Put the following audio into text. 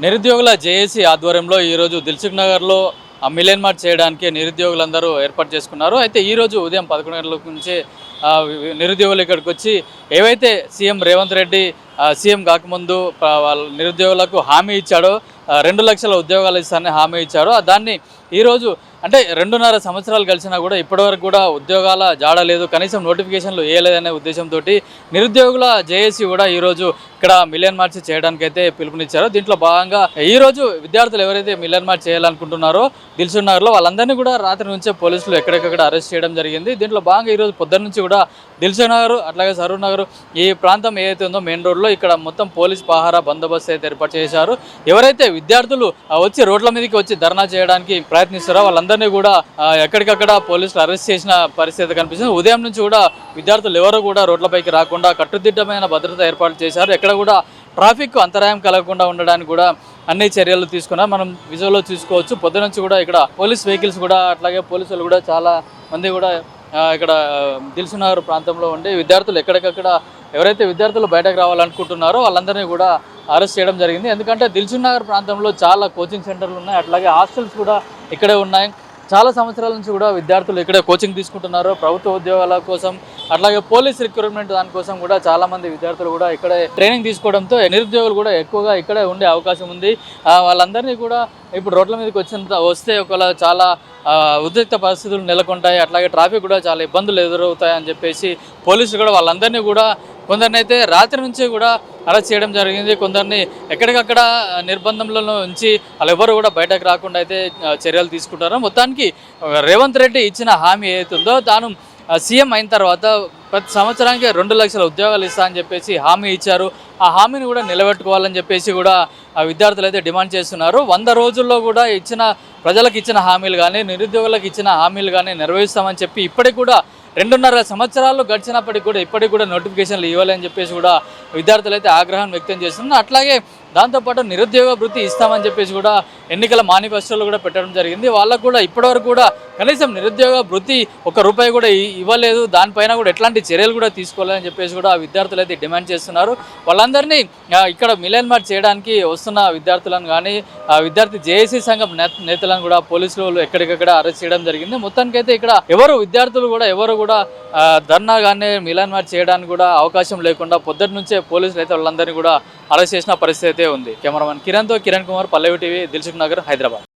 నిరుద్యోగుల జేఏసీ ఆధ్వర్యంలో ఈరోజు దిల్సుఖ్ నగర్లో మిలియన్ మార్చ్ చేయడానికి నిరుద్యోగులందరూ ఏర్పాటు చేసుకున్నారు. అయితే ఈరోజు ఉదయం 11 గంటల నుంచే నిరుద్యోగులు ఇక్కడికి వచ్చి ఏవైతే సీఎం రేవంత్ రెడ్డి సీఎం కాకముందు వాళ్ళ నిరుద్యోగులకు హామీ ఇచ్చాడో 2 లక్షల ఉద్యోగాలు ఇస్తానని హామీ ఇచ్చాడో దాన్ని ఈరోజు అంటే 2.5 సంవత్సరాలు కలిసినా కూడా ఇప్పటివరకు కూడా ఉద్యోగాల జాడ లేదు, కనీసం నోటిఫికేషన్లు వేయలేదనే ఉద్దేశంతో నిరుద్యోగుల జేఏసీ కూడా ఈరోజు ఇక్కడ మిలియన్ మార్చ్ చేయడానికైతే పిలుపునిచ్చారు. దీంట్లో భాగంగా ఈరోజు విద్యార్థులు ఎవరైతే మిలియన్ మార్చ్ చేయాలనుకుంటున్నారో దిల్సుఖ్ నగర్లో వాళ్ళందరినీ కూడా రాత్రి నుంచే పోలీసులు ఎక్కడెక్కడ అరెస్ట్ చేయడం జరిగింది. దీంట్లో భాగంగా ఈరోజు పొద్దున్న నుంచి కూడా దిల్సుఖ్ నగర్ అట్లాగే సరూర్ నగర్ ఈ ప్రాంతం ఏదైతే ఉందో మెయిన్ రోడ్లో ఇక్కడ మొత్తం పోలీస్ పహారా బందోబస్తు అయితే ఏర్పాటు చేశారు. ఎవరైతే విద్యార్థులు వచ్చి రోడ్ల మీదకి వచ్చి ధర్నా చేయడానికి ప్రయత్నిస్తారో వాళ్ళందరినీ కూడా ఎక్కడికక్కడ పోలీసులు అరెస్ట్ చేసిన పరిస్థితి కనిపిస్తుంది. ఉదయం నుంచి కూడా విద్యార్థులు ఎవరు కూడా రోడ్లపైకి రాకుండా కట్టుదిట్టమైన భద్రత ఏర్పాటు చేశారు. ఎక్కడ కూడా ట్రాఫిక్ అంతరాయం కలగకుండా ఉండడానికి కూడా అన్ని చర్యలు తీసుకున్నా మనం విజువల్లో చూసుకోవచ్చు. పొద్దున నుంచి కూడా ఇక్కడ పోలీస్ వెహికల్స్ కూడా అట్లాగే పోలీసులు కూడా చాలా మంది కూడా ఇక్కడ దిల్సుఖ్ నగర్ ప్రాంతంలో ఉండి విద్యార్థులు ఎక్కడికక్కడ ఎవరైతే విద్యార్థులు బయటకు రావాలనుకుంటున్నారో వాళ్ళందరినీ కూడా అరెస్ట్ చేయడం జరిగింది. ఎందుకంటే దిల్సుఖ్ నగర్ ప్రాంతంలో చాలా కోచింగ్ సెంటర్లు ఉన్నాయి, అట్లాగే హాస్టల్స్ కూడా ఇక్కడే ఉన్నాయి. చాలా సంవత్సరాల నుంచి కూడా విద్యార్థులు ఇక్కడే కోచింగ్ తీసుకుంటున్నారు ప్రభుత్వ ఉద్యోగాల కోసం, అట్లాగే పోలీస్ రిక్రూట్మెంట్ దానికోసం కూడా చాలామంది విద్యార్థులు కూడా ఇక్కడే ట్రైనింగ్ తీసుకోవడంతో నిరుద్యోగులు కూడా ఎక్కువగా ఇక్కడే ఉండే అవకాశం ఉంది. వాళ్ళందరినీ కూడా ఇప్పుడు రోడ్ల మీదకి వస్తే ఒకవేళ చాలా ఉద్రిక్త పరిస్థితులు నెలకొంటాయి, అట్లాగే ట్రాఫిక్ కూడా చాలా ఇబ్బందులు ఎదురవుతాయని చెప్పేసి పోలీసులు కూడా వాళ్ళందరినీ కూడా కొందరిని అయితే రాత్రి నుంచి కూడా అరెస్ట్ చేయడం జరిగింది. కొందరిని ఎక్కడికక్కడ నిర్బంధంలో ఉంచి వాళ్ళు ఎవరు కూడా బయటకు రాకుండా అయితే చర్యలు తీసుకుంటారు. మొత్తానికి రేవంత్ రెడ్డి ఇచ్చిన హామీ ఏదైతుందో తాను సీఎం అయిన తర్వాత ప్రతి సంవత్సరానికి 2 లక్షల ఉద్యోగాలు ఇస్తా అని చెప్పేసి హామీ ఇచ్చారు. ఆ హామీని కూడా నిలబెట్టుకోవాలని చెప్పేసి కూడా విద్యార్థులు అయితే డిమాండ్ చేస్తున్నారు. 100 రోజుల్లో కూడా ప్రజలకు ఇచ్చిన హామీలు కానీ నిరుద్యోగులకు ఇచ్చిన హామీలు కానీ నెరవేరుస్తామని చెప్పి ఇప్పటికి కూడా 2.5 సంవత్సరాలు గడిచినప్పటికి కూడా ఇప్పటికి కూడా నోటిఫికేషన్లు ఇవ్వాలని చెప్పేసి కూడా విద్యార్థులు అయితే ఆగ్రహం వ్యక్తం చేస్తున్నారు. అట్లాగే దాంతోపాటు నిరుద్యోగ వృత్తి ఇస్తామని చెప్పేసి కూడా ఎన్నికల మేనిఫెస్టోలో కూడా పెట్టడం జరిగింది. వాళ్ళకు కూడా ఇప్పటివరకు కూడా కనీసం నిరుద్యోగ వృత్తి ₹1 కూడా ఇవ్వలేదు, దానిపైన కూడా ఎట్లాంటి చర్యలు కూడా తీసుకోవాలని చెప్పేసి కూడా విద్యార్థులు అయితే డిమాండ్ చేస్తున్నారు. వాళ్ళందరినీ ఇక్కడ మిలియన్ మార్చ్ చేయడానికి వస్తున్న విద్యార్థులను కానీ విద్యార్థి జేఏసీ సంఘం నేతలను కూడా పోలీసులు ఎక్కడికక్కడ అరెస్ట్ చేయడం జరిగింది. మొత్తానికైతే ఇక్కడ విద్యార్థులు కూడా ఎవరు కూడా ధర్నా కానీ మిలియన్ మార్చ్ చేయడానికి కూడా అవకాశం లేకుండా పొద్దుటి నుంచే పోలీసులు అయితే వాళ్ళందరినీ కూడా అరెస్ట్ చేసిన పరిస్థితి అయితే ఉంది. కెమెరామెన్ కిరణ్తో కిరణ్ కుమార్, పల్లవి టీవీ, దిల్సుఖ్ నగర్, హైదరాబాద్.